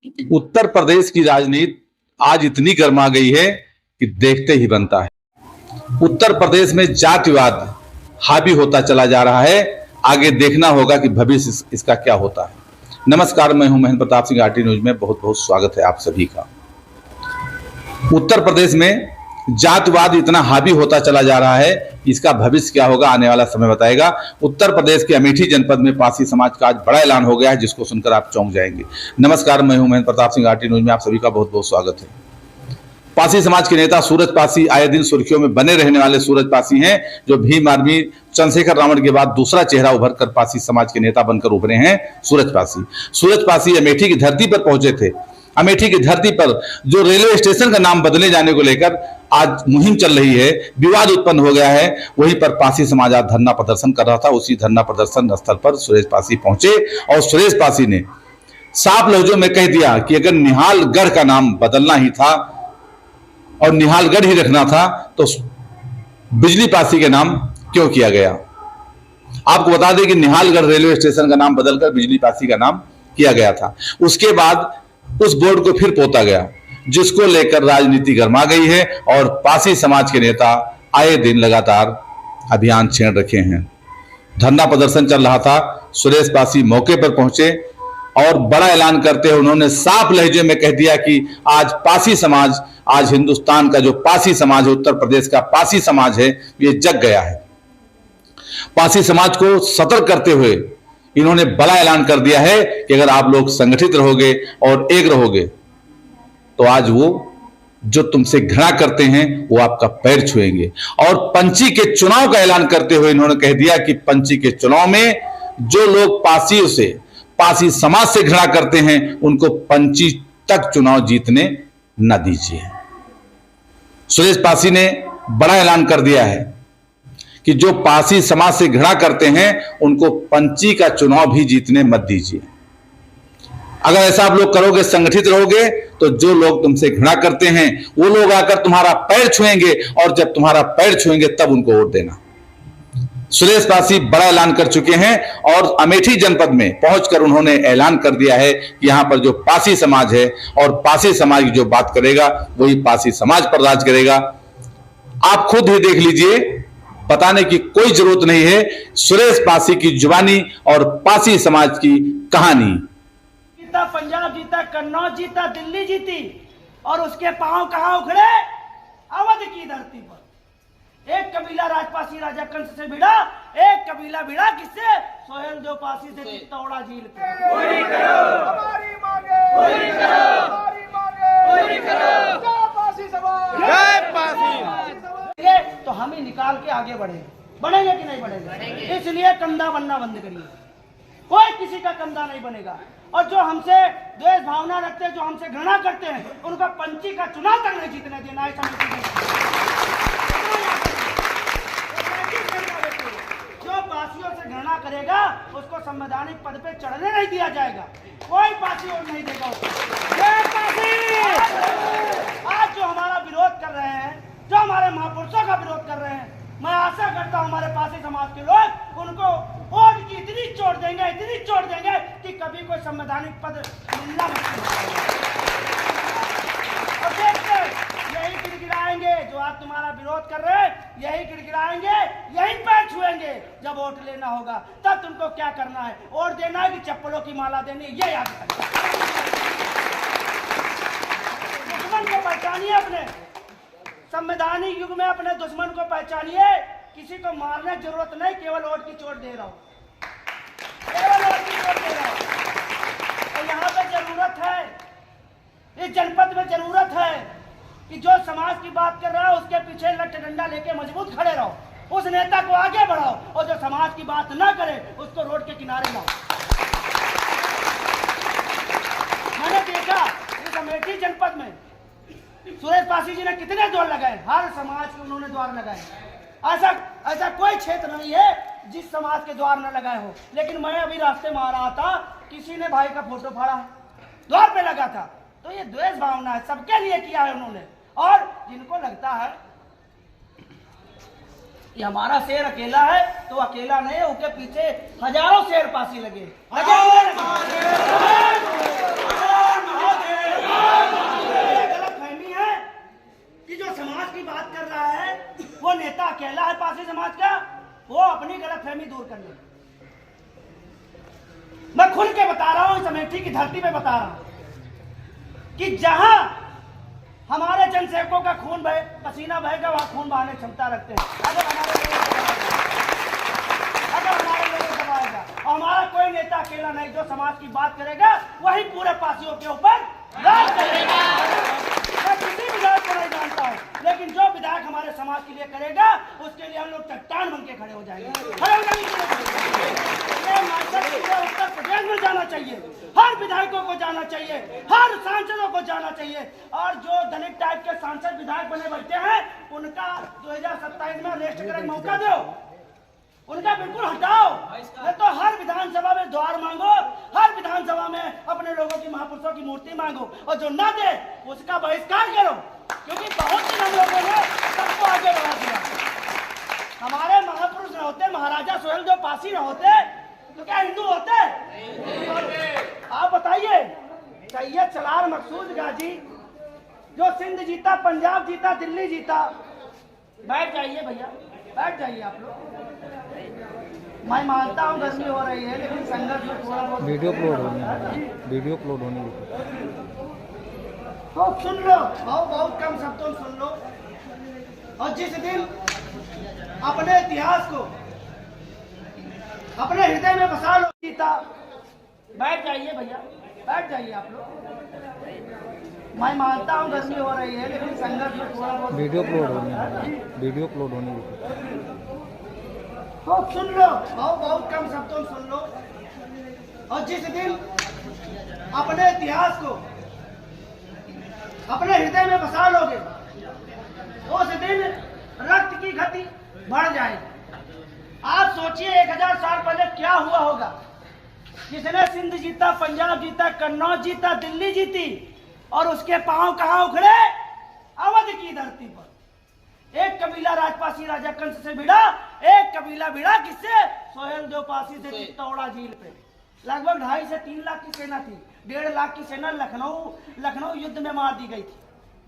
उत्तर प्रदेश की राजनीति आज इतनी गर्मा गई है कि देखते ही बनता है। उत्तर प्रदेश में जातिवाद हावी होता चला जा रहा है। आगे देखना होगा कि भविष्य इसका क्या होता है। नमस्कार, मैं हूं महेंद्र प्रताप सिंह। आरटी न्यूज में बहुत बहुत स्वागत है आप सभी का। उत्तर प्रदेश में जातिवाद इतना हावी होता चला जा रहा है, इसका भविष्य क्या होगा आने वाला समय बताएगा। उत्तर प्रदेश के अमेठी जनपद में पासी समाज का आज बड़ा ऐलान हो गया है, जिसको सुनकर आप चौंक जाएंगे। नमस्कार, मैं हूं महेंद्र प्रताप सिंह। आरटी न्यूज में आप सभी का बहुत बहुत स्वागत है। पासी समाज के नेता सूरज पासी आए दिन सुर्खियों में बने रहने वाले सूरज पासी हैं, जो भीम आर्मी चंद्रशेखर रावण के बाद दूसरा चेहरा उभर कर पासी समाज के नेता बनकर उभरे हैं। सूरज पासी अमेठी की धरती पर पहुंचे थे। अमेठी की धरती पर जो रेलवे स्टेशन का नाम बदले जाने को लेकर आज मुहिम चल रही है, विवाद उत्पन्न हो गया है। वहीं पर पासी समाज आज धरना प्रदर्शन कर रहा था। उसी धरना प्रदर्शन स्थल पर सुरेश पासी पहुंचे और सुरेश पासी ने साफ लफ्जों में कह दिया कि अगर निहालगढ़ का नाम बदलना ही था और निहालगढ़ ही रखना था तो बिजली पासी के नाम क्यों किया गया। आपको बता दें कि निहालगढ़ रेलवे स्टेशन का नाम बदलकर बिजली पासी का नाम किया गया था। उसके बाद उस बोर्ड को फिर पोता गया, जिसको लेकर राजनीति गर्मा गई है और पासी समाज के नेता आए दिन लगातार अभियान छेड़ रखे हैं। धरना प्रदर्शन चल रहा था। सुरेश पासी मौके पर पहुंचे और बड़ा ऐलान करते हुए उन्होंने साफ लहजे में कह दिया कि आज पासी समाज, आज हिंदुस्तान का जो पासी समाज है, उत्तर प्रदेश का पासी समाज है, ये जग गया है। पासी समाज को सतर्क करते हुए इन्होंने बड़ा ऐलान कर दिया है कि अगर आप लोग संगठित रहोगे और एक रहोगे तो आज वो जो तुमसे घृणा करते हैं वो आपका पैर छुएंगे। और पंची के चुनाव का ऐलान करते हुए इन्होंने कह दिया कि पंची के चुनाव में जो लोग पासियों से, पासी समाज से घृणा करते हैं, उनको पंची तक चुनाव जीतने न दीजिए। सुरेश पासी ने बड़ा ऐलान कर दिया है कि जो पासी समाज से घृणा करते हैं उनको पंची का चुनाव भी जीतने मत दीजिए। अगर ऐसा आप लोग करोगे, संगठित रहोगे, तो जो लोग तुमसे घृणा करते हैं वो लोग आकर तुम्हारा पैर छुएंगे और जब तुम्हारा पैर छुएंगे तब उनको वोट देना। सुरेश पासी बड़ा ऐलान कर चुके हैं और अमेठी जनपद में पहुंचकर उन्होंने ऐलान कर दिया है कि यहां पर जो पासी समाज है और पासी समाज की जो बात करेगा वही पासी समाज पर राज करेगा। आप खुद ही देख लीजिए, बताने की कोई जरूरत नहीं है। सुरेश पासी की जुबानी और पासी समाज की कहानी। जीता पंजाब, जीता कन्नौज, जीता दिल्ली जीती और उसके पांव कहां उखड़े? अवध की धरती पर। एक कबीला राजपासी राजा कंस से भिड़ा, एक कबीला भिड़ा किससे? सोहेल देव पासी से चित्तौड़ा झील पे। पूरी करो हमारी मांगे, पूरी करो हमारी मांगे, पूरी करो जय पासी समाज, जय पासी। तो हम ही निकाल के आगे बढ़ेंगे कि नहीं बढ़ेंगे? इसलिए कंधा बनना बंद करिए। कोई किसी का कंधा नहीं बनेगा। और जो हमसे द्वेष भावना रखते हैं, जो हमसे घृणा करते हैं, उनका पंची का चुनाव तक नहीं जीतने देना है। जो पासियों से घृणा करेगा उसको संवैधानिक पद पे चढ़ने नहीं दिया जाएगा। कोई पासी और नहीं देगा उसको। आज जो हमारा विरोध कर रहे हैं, जो हमारे महापुरुषों का विरोध कर रहे हैं, मैं आशा करता हूं हमारे पासी समाज के लोग उनको वोट की इतनी चोट देंगे कि कभी कोई संवैधानिक पद मिलना मुश्किल और देखते यही गिड़गिड़ाएंगे। जो आप तुम्हारा विरोध कर रहे हैं यही गिड़गिड़ाएंगे, यही पैर छुएंगे। जब वोट लेना होगा तब तुमको क्या करना है? वोट देना है कि चप्पलों की माला देनी है, ये याद रखना। दुश्मन को पहचानिए, अपने संवैधानिक युग में अपने दुश्मन को पहचानिए। किसी को मारने की जरूरत नहीं, केवल वोट की चोट दे रहा हूं, केवल वोट की चोट दे रहा हूं। और यहाँ पे जरूरत है, इस जनपद में जरूरत है कि जो समाज की बात कर रहा है उसके पीछे लठ डंडा लेके मजबूत खड़े रहो, उस नेता को आगे बढ़ाओ और जो समाज की बात ना करे उसको रोड के किनारे लाओ। मैंने देखा इस अमेठी जनपद में सुरेश पासी जी ने कितने द्वार लगाए, हर समाज के उन्होंने द्वार लगाए। ऐसा कोई क्षेत्र नहीं है जिस समाज के द्वार न लगाए हो। लेकिन मैं अभी रास्ते में आ रहा था, किसी ने भाई का फोटो फाड़ा है, द्वार पे लगा था। तो ये द्वेष भावना है, सबके लिए किया है उन्होंने। और जिनको लगता है कि हमारा शेर अकेला है, तो अकेला नहीं है, उसके पीछे हजारों शेर पासी लगे, हजारों अपनी गलतफहमी दूर करने। मैं खुल के बता रहा हूं, इस अमेठी की धरती पे बता रहा हूं कि जहां हमारे जनसेवकों का खून बहे, पसीना बहेगा, वहां खून बहाने क्षमता रखते हैं। अगर हमारे लोगों को दबाएगा और हमारा कोई नेता अकेला नहीं, जो समाज की बात करेगा वही पूरे पासियों के ऊपर राज करेगा। मैं किसी विधायक को नहीं जानता हूं, लेकिन जो विधायक हमारे समाज के लिए करेगा उसके लिए हम लोग चट्टान बन के खड़े हो जाएंगे। उत्तर प्रदेश में जाना चाहिए, हर विधायकों को जाना चाहिए, हर सांसदों को जाना चाहिए। और जो दलित टाइप के सांसद विधायक बने बैठे हैं उनका 2027 में अरेस्ट करने का मौका दो, उनका बिल्कुल हटाओ। नहीं तो हर विधानसभा में द्वार मांगो, हर विधानसभा में अपने लोगों की महापुरुषों की मूर्ति मांगो, और जो ना दे उसका बहिष्कार करो। क्योंकि बहुत सी हम लोगों ने सबको आगे बढ़ा दिया। हमारे महापुरुष न होते, महाराजा सोहेलदेव पासी न होते तो क्या हिंदू होते? आप बताइए, सैयद सलार मकसूद गाजी जो सिंध जीता, पंजाब जीता, दिल्ली जीता। बैठ जाइए भैया, बैठ जाइए आप लोग। मैं मानता हूँ गर्मी हो रही है, लेकिन संघर्ष में थोड़ा बहुत वीडियो अपलोड होने तो सुन लो, बहुत कम शब्दों में सुन लो। और जिस दिन अपने इतिहास को अपने हृदय में बसा लो जीता। बैठ जाइए भैया, बैठ जाइए आप लोग। मैं मानता हूँ गर्मी हो रही है, लेकिन संघर्ष में थोड़ा बहुत वीडियो अपलोड होने तो सुन लो, बहुत कम शब्दों में सुन लो। और जिस दिन अपने इतिहास को अपने हृदय में बसा लोगे उस दिन रक्त की गति बढ़ जाएगी। आप सोचिए 1000 साल पहले क्या हुआ होगा। जिसने सिंध जीता, पंजाब जीता, कन्नौज जीता, दिल्ली जीती, और उसके पांव कहां उखड़े? अवध की धरती पर। एक कबीला राजपासी राजा कंस से भिड़ा, एक कबीला भिड़ा किससे? सोहेलदेव पासी से चित्तौड़ा झील पे। लगभग 2.5 से 3 लाख की सेना थी। 1.5 लाख की सेना लखनऊ युद्ध में मार दी गई थी।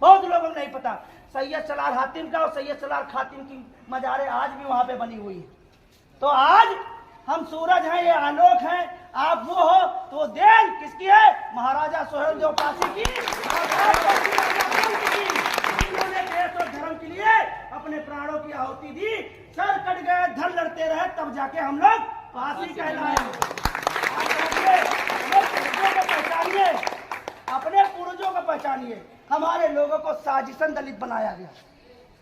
बहुत लोगों को नहीं पता। सैयद सलार हातिम का और सैयद सलार खातिम की मजारें आज भी वहां पे बनी हुई है। तो आज हम सूरज हैं, ये आलोक हैं, आप वो हो तो देन किसकी है? महाराजा सोहेलदेव पासी की। उन्होंने देश और धर्म के लिए अपने प्राणों की आहुति दी। सर कट गए, धर लड़ते रहे, तब जाके हम लोग पासी कहलाए। पहचानिए, अपने पूर्वजों को पहचानिए। हमारे लोगों को साजिशन दलित बनाया गया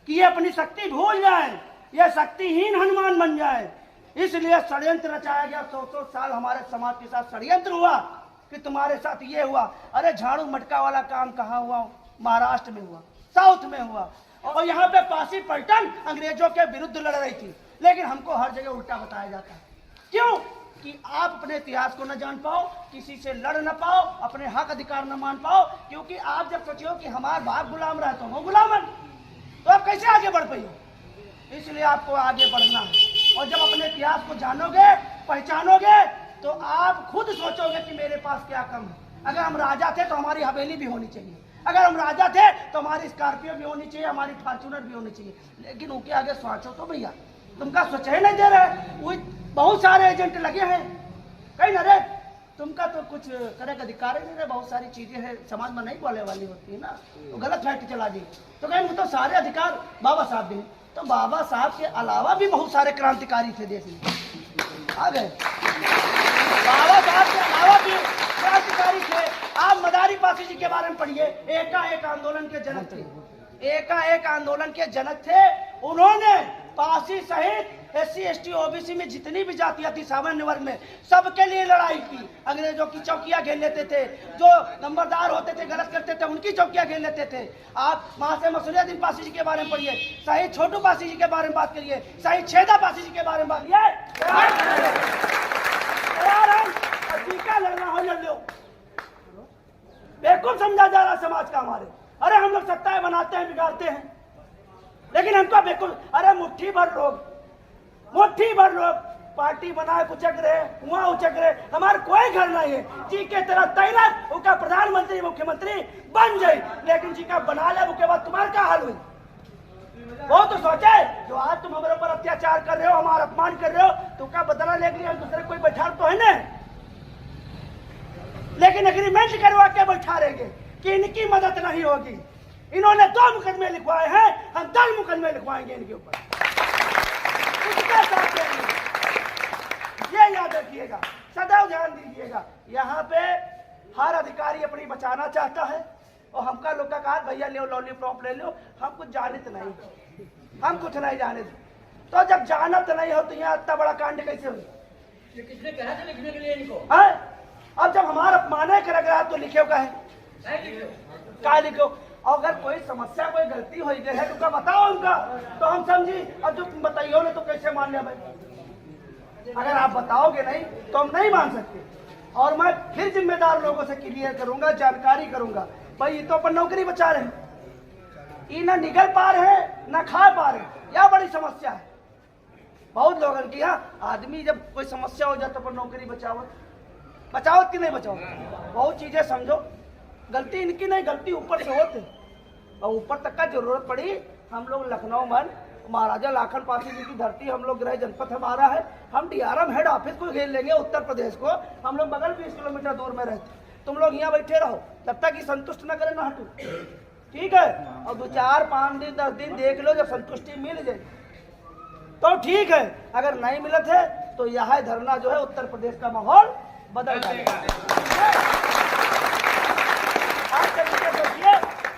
कि ये अपनी शक्ति भूल जाए, ये शक्तिहीन हनुमान बन जाए। इसलिए षड्यंत्र रचाया गया। 100 साल हमारे समाज के साथ षड्यंत्र हुआ कि तुम्हारे साथ ये हुआ। अरे झाड़ू मटका वाला काम कहाँ हुआ? महाराष्ट्र में हुआ, साउथ में हुआ। और यहाँ पे पासी पलटन अंग्रेजों के विरुद्ध लड़ रही थी। लेकिन हमको हर जगह उल्टा बताया जाता है। क्यों? कि आप अपने इतिहास को न जान पाओ, किसी से लड़ न पाओ, अपने हक अधिकार न मान पाओ। क्योंकि आप जब सोचियो कि हमारा बाप गुलाम रहा तो वो गुलाम बन, तो आप कैसे आगे बढ़ पाइए? इसलिए आपको आगे बढ़ना है। और जब अपने इतिहास को जानोगे, पहचानोगे, तो आप खुद सोचोगे कि मेरे पास क्या कम है। अगर हम राजा थे तो हमारी हवेली भी होनी चाहिए, अगर हम राजा थे तो हमारी स्कॉर्पियो भी होनी चाहिए, हमारी फॉर्च्यूनर भी होनी चाहिए। लेकिन उनके आगे सोचो तो भैया, तुमका सोच ही नहीं दे रहे। बहुत सारे एजेंट लगे हैं कहीं ना रे, तुमका तो कुछ करे का अधिकार ही नहीं है। बहुत सारी चीजें हैं समाज में नहीं बोले वाली होती है ना, तो गलत फैक्ट चला दी। तो कहीं तो सारे अधिकार बाबा साहब दें। तो बाबा साहब के अलावा भी बहुत सारे क्रांतिकारी थे देश में, आ गए। बाबा साहब के अलावा भी क्रांतिकारी थे। आप मदारी पासी जी के बारे में पढ़िए, एकाएक आंदोलन के जनक थे। एकाएक आंदोलन के जनक थे। उन्होंने पासी सहित SC ST OBC में जितनी भी जातियां थी सामान्य वर्ग में, सबके लिए लड़ाई की। अंग्रेजों की चौकियां घेर लेते थे, जो नंबरदार होते थे गलत करते थे उनकी चौकियां घेर लेते थे। आप महाशय मसूरियादीन पासी जी के बारे में पढ़िए, शहीद छोटू पासी जी के बारे में बात करिए, शहीद छेदा पासी जी के बारे में बात करिए। लड़ना हो लड़ लो, बेवकूफ समझा जा रहा समाज का हमारे। अरे हम लोग सत्ताएं बनाते हैं, बिगाड़ते हैं, लेकिन हमको बिल्कुल, अरे मुट्ठी भर लोग पार्टी बनाए उचक रहे, वहां उचक रहे। हमारे कोई घर नहीं है। जी के तरह तैनात उनका प्रधानमंत्री मुख्यमंत्री बन जाए, लेकिन जी का बना ले उसके बाद तुम्हारा क्या हाल हुई? वो तो सोचे जो आज तुम हमारे ऊपर अत्याचार कर रहे हो, हमारा अपमान कर रहे हो, तो क्या बदला लेने के लिए हम दूसरे कोई बैठा तो है ना, लेकिन एग्रीमेंट करवा के बैठा रहेंगे कि इनकी मदद नहीं होगी। इन्होंने 2 मुकदमे लिखवाए हैं, हम 10 मुकदमे लिखवाएंगे इनके ऊपर, इसके साथ ये याद रखिएगा, सदैव ध्यान दीजिएगा। यहाँ पे हर अधिकारी अपनी बचाना चाहता है और हमका लोग का कहा भैया ले लॉलीपॉप ले लो, हम कुछ जानत नहीं, हम कुछ नहीं जाने। तो जब जानत नहीं हो तो यहाँ इतना बड़ा कांड कैसे हो? किसने कहा था लिखने के लिए इनको? अब जब हमारा अपमाने कर रहा तो लिखे का है क्या लिखो? अगर कोई समस्या कोई गलती हो गई है तो क्या बताओ उनका, तो हम समझी। अब जो तुम बताइयो ना तो कैसे मान लिया भाई? अगर आप बताओगे नहीं तो हम नहीं मान सकते। और मैं फिर जिम्मेदार लोगों से क्लियर करूंगा, जानकारी करूंगा। भाई ये तो अपन नौकरी बचा रहे हैं, ये ना निकल पा रहे हैं ना खा पा रहे हैं, यह बड़ी समस्या है बहुत लोगों की। यहाँ आदमी जब कोई समस्या हो जाए तो अपन नौकरी बचावत कि नहीं बचाओ? बहुत चीजें समझो, गलती इनकी नहीं, गलती ऊपर से होते और ऊपर तक का जरूरत पड़ी। हम लोग लखनऊ में महाराजा लाखन पासी जी की धरती, हम लोग गृह जनपद हमारा है, हम डीआरएम हेड ऑफिस को घेर लेंगे उत्तर प्रदेश को। हम लोग बगल 20 किलोमीटर दूर में रहते, तुम लोग यहाँ बैठे रहो जब तक कि संतुष्ट न करे ना हटो, ठीक है? और 2, 4, 5 दिन 10 दिन देख लो, जब संतुष्टि मिल जाए तो ठीक है, अगर नहीं मिलत है तो यह धरना जो है उत्तर प्रदेश का माहौल बदल जाएगा।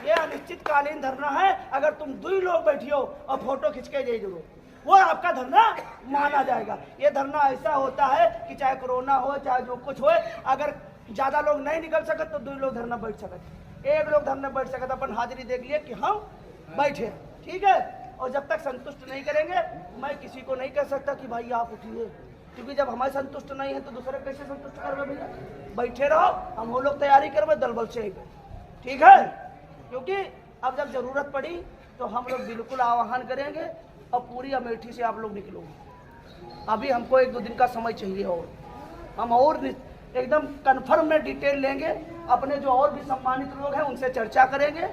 ये अनिश्चितकालीन धरना है, अगर तुम 2 लोग बैठियो और फोटो खींच के दे दो वो आपका धरना माना जाएगा। ये धरना ऐसा होता है कि चाहे कोरोना हो चाहे जो कुछ हो, अगर ज्यादा लोग नहीं निकल सकते तो 2 लोग धरना बैठ सकते, 1 लोग धरना बैठ सकते, अपन हाजिरी देख लिए कि हम बैठे, ठीक है? और जब तक संतुष्ट नहीं करेंगे मैं किसी को नहीं कह सकता कि भाई आप उठिए, क्योंकि जब हमारे संतुष्ट नहीं है तो दूसरे कैसे संतुष्ट करवे भैया? बैठे रहो, हम वो लोग तैयारी करवे दल बल से, ठीक है? क्योंकि अब जब जरूरत पड़ी तो हम लोग बिल्कुल आह्वान करेंगे और पूरी अमेठी से आप लोग निकलोगे। अभी हमको 1-2 दिन का समय चाहिए और हम और एकदम कन्फर्म में डिटेल लेंगे, अपने जो और भी सम्मानित लोग हैं उनसे चर्चा करेंगे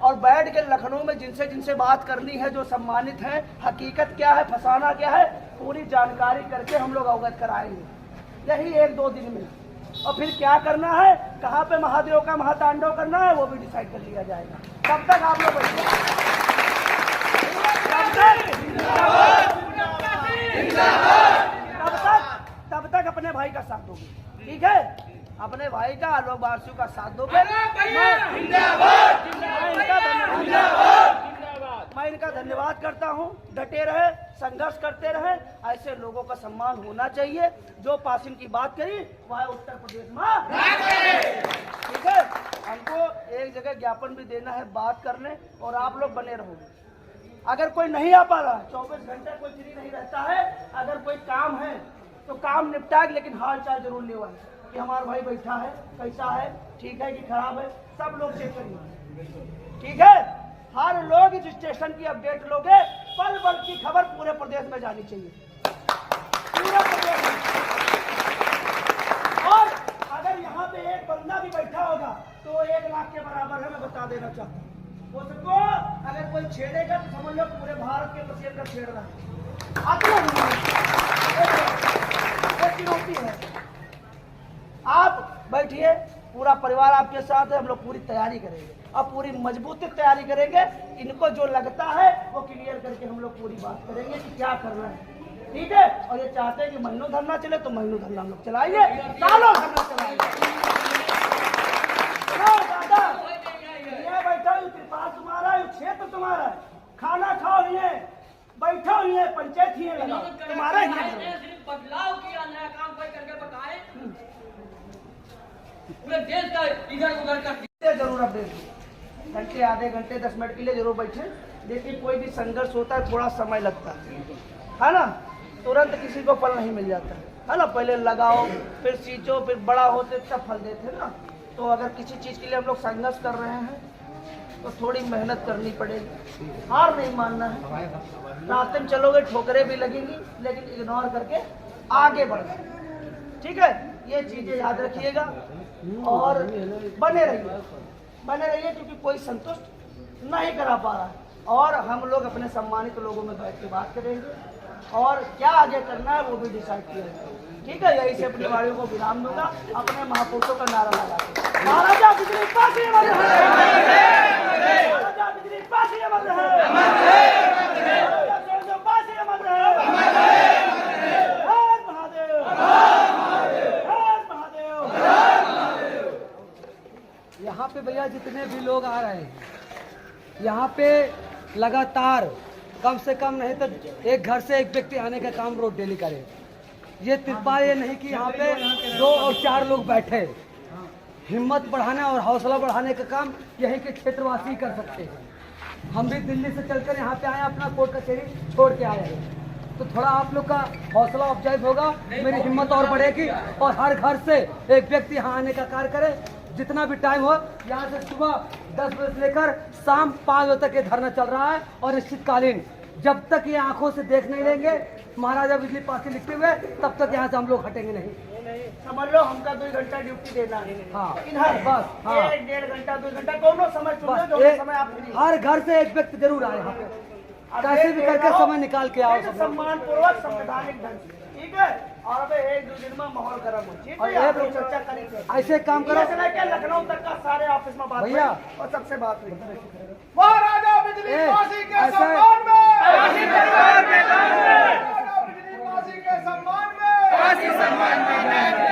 और बैठ के लखनऊ में जिनसे जिनसे बात करनी है, जो सम्मानित हैं, हकीकत क्या है, फसाना क्या है, पूरी जानकारी करके हम लोग अवगत कराएंगे यही 1-2 दिन में। और फिर क्या करना है, कहाँ पे महादेव का महातांडव करना है वो भी डिसाइड कर लिया जाएगा। तब तक आप लोग बैठिए, तब तक अपने भाई का साथ दोगे, ठीक है? अपने भाई का, आलोक बारसू का साथ दोगे। मैं इनका धन्यवाद करता हूँ। डटे रहे, संघर्ष करते रहे, ऐसे लोगों का सम्मान होना चाहिए। जो पासिंग की बात करी वह उत्तर प्रदेश में, ठीक है? हमको एक जगह ज्ञापन भी देना है बात करने, और आप लोग बने रहोगे। अगर कोई नहीं आ पा रहा, 24 घंटे कोई फ्री नहीं रहता है, अगर कोई काम है तो काम निपटा, लेकिन हाल चाल जरूर ले आए कि हमारा भाई बैठा है, कैसा है, ठीक है कि खराब है, सब लोग चेक करिए, ठीक है? हर लोग इस स्टेशन की अपडेट लोगे, पल पल की खबर पूरे प्रदेश में जानी चाहिए, पूरे प्रदेश में। और अगर यहाँ पे एक बंदा भी बैठा होगा तो 1 लाख के बराबर है, मैं बता देना चाहता हूँ। उसको अगर कोई छेड़ेगा तो समझ लो पूरे भारत के पसीने का छेड़ रहा है। चुनौती है। आप बैठिए, पूरा परिवार आपके साथ है, हम लोग पूरी तैयारी करेंगे और पूरी मजबूती तैयारी करेंगे। इनको जो लगता है वो क्लियर करके हम लोग पूरी बात करेंगे कि क्या करना है, ठीक है? और ये चाहते हैं कि महीनों धरना चले तो महीनों धरना हम लोग चलाएंगे, सालों धरना चलाएंगे। दादा ये बैठा त्रिपाल तुम्हारा, क्षेत्र तुम्हारा, खाना खाओ, ये बैठो, ये पंचायत ही है तुम्हारा ही है। बदलाव किया, नया काम कोई करके बताए, पूरे देश का इधर उधर का जरूर अपडेट घंटे, आधे घंटे, 10 मिनट के लिए जरूर बैठे। देखिए कोई भी संघर्ष होता है थोड़ा समय लगता है ना, तुरंत किसी को फल नहीं मिल जाता है ना। पहले लगाओ, फिर सींचो, फिर बड़ा होते तब फल देते ना। तो अगर किसी चीज़ के लिए हम लोग संघर्ष कर रहे हैं तो थोड़ी मेहनत करनी पड़ेगी, हार नहीं मानना है। रास्ते में चलोगे ठोकरें भी लगेंगी, लेकिन इग्नोर करके आगे बढ़ना, ठीक है? ये चीज़ें याद रखिएगा और बने रहिए, क्योंकि कोई संतुष्ट नहीं करा पा रहा है। और हम लोग अपने सम्मानित लोगों में बैठ के बात करेंगे और क्या आगे करना है वो भी डिसाइड किया जाएगा। ठीक है, यही से अपनी वाणियों को विराम दूंगा। अपने महापुरुषों का नारा लगा के महाराजा बिजली पासी अमर रहे, महाराजा बिजली पासी अमर रहे, महाराजा सोनजो पासी अमर रहे। हर महादेव, हर महादेव। यहाँ पे भैया जितने भी लोग आ रहे हैं, यहाँ पे लगातार कम से कम नहीं तो एक घर से एक व्यक्ति आने का काम रोज डेली करे। ये तिरपाल ये नहीं कि यहाँ पे 2 और 4 लोग बैठे। हिम्मत बढ़ाने और हौसला बढ़ाने का काम यहीं के क्षेत्रवासी कर सकते हैं। हम भी दिल्ली से चलकर यहाँ पे आए, अपना कोर्ट कचहरी छोड़ के आए हैं, तो थोड़ा आप लोग का हौसला अफजाई होगा, मेरी हिम्मत और बढ़ेगी और हर घर से एक व्यक्ति यहाँ आने का कार्य करे। जितना भी टाइम हो, यहाँ से सुबह 10 बजे से लेकर शाम 5 बजे तक ये धरना चल रहा है और निश्चितकालीन जब तक ये आंखों से देख नहीं लेंगे महाराजा बिजली पासी लिखते हुए, तब तक यहाँ से हम लोग हटेंगे नहीं। समझ लो हमका 2 घंटा ड्यूटी देना है। हाँ, इधर बस, हाँ। 1-1.5 घंटा 2 घंटा दोनों समय चुनो, बस दोनों समय आप फ्री। हर घर से एक व्यक्ति जरूर आए यहाँ पे, कैसे भी करके समय निकाल के आओ सब लोग। सम्मान पूर्वक संवैधानिक ढंग से, ठीक है। और अब 1-2 दिन में माहौल गर्म हो, ठीक और है। आप एक लोग चर्चा करेंगे, ऐसे काम करो क्या लखनऊ तक का सारे ऑफिस में बात भैया। हुई और सबसे बात हुई। महाराजा बिजली ए, पासी के ऐसे- सम्मान में, पासी परिवार के नाम में, महाराजा बिजली पासी के सम्मान में, पासी सम्मान में।